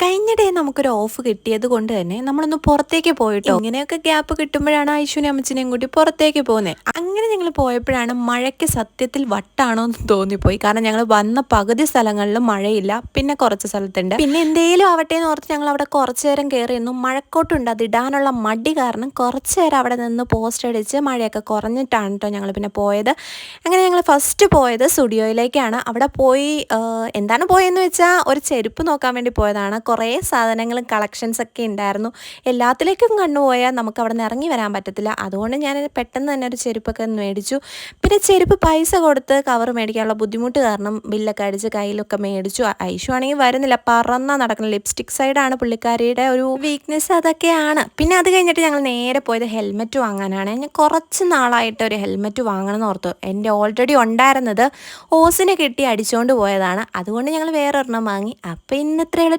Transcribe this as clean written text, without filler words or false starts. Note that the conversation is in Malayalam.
കഴിഞ്ഞ ഡേ നമുക്കൊരു ഓഫ് കിട്ടിയത് കൊണ്ട് തന്നെ നമ്മളൊന്ന് പുറത്തേക്ക് പോയിട്ടോ. ഇങ്ങനെയൊക്കെ ഗ്യാപ്പ് കിട്ടുമ്പോഴാണ് ഐശുവിനെ അമ്മച്ചിനെയും കൂട്ടി പുറത്തേക്ക് പോകുന്നത്. അങ്ങനെ ഞങ്ങൾ പോയപ്പോഴാണ് മഴയ്ക്ക് സത്യത്തിൽ വട്ടാണോ എന്ന് തോന്നിപ്പോയി. കാരണം ഞങ്ങൾ വന്ന പകുതി സ്ഥലങ്ങളിലും മഴയില്ല, പിന്നെ കുറച്ച് സ്ഥലത്തുണ്ട്. പിന്നെ എന്തേലും ആവട്ടെ എന്ന് ഓർത്ത് ഞങ്ങൾ അവിടെ കുറച്ചു നേരം കയറിയിരുന്നു. മഴക്കോട്ടുണ്ട്, അത് ഇടാനുള്ള മടി കാരണം കുറച്ചു നേരം അവിടെ നിന്ന് പോസ്റ്റ് അടിച്ച് മഴയൊക്കെ കുറഞ്ഞിട്ടാണ് കേട്ടോ ഞങ്ങൾ പിന്നെ പോയത്. അങ്ങനെ ഞങ്ങൾ ഫസ്റ്റ് പോയത് സ്റ്റുഡിയോയിലേക്കാണ്. അവിടെ പോയി എന്താണ് പോയെന്ന് വെച്ചാൽ ഒരു ചെരുപ്പ് നോക്കാൻ വേണ്ടി പോയതാണ്. കുറേ സാധനങ്ങളും കളക്ഷൻസ് ഒക്കെ ഉണ്ടായിരുന്നു. എല്ലാത്തിലേക്കും കണ്ടുപോയാൽ നമുക്ക് അവിടെ നിന്ന് ഇറങ്ങി വരാൻ പറ്റത്തില്ല. അതുകൊണ്ട് ഞാൻ പെട്ടെന്ന് തന്നെ ഒരു ചെരുപ്പൊക്കെ മേടിച്ചു. പിന്നെ ചെരുപ്പ് പൈസ കൊടുത്ത് കവർ മേടിക്കാനുള്ള ബുദ്ധിമുട്ട് കാരണം ബില്ലൊക്കെ അടിച്ച് കയ്യിലൊക്കെ മേടിച്ചു. ഐഷു ആണെങ്കിൽ വരുന്നില്ല, പറന്നാ നടക്കുന്നത്. ലിപ്സ്റ്റിക് സൈഡാണ് പുള്ളിക്കാരിയുടെ ഒരു വീക്ക്നെസ്, അതൊക്കെയാണ്. പിന്നെ അത് കഴിഞ്ഞിട്ട് ഞങ്ങൾ നേരെ പോയത് ഹെൽമെറ്റ് വാങ്ങാനാണ്. ഞാൻ കുറച്ച് നാളായിട്ട് ഒരു ഹെൽമെറ്റ് വാങ്ങണം എന്ന് ഓർത്തു. എൻ്റെ ഓൾറെഡി ഉണ്ടായിരുന്നത് ഓസിനെ കിട്ടി അടിച്ചുകൊണ്ട് പോയതാണ്. അതുകൊണ്ട് ഞങ്ങൾ വേറെ ഒരെണ്ണം വാങ്ങി. അപ്പോൾ ഇന്നത്രയുള്ള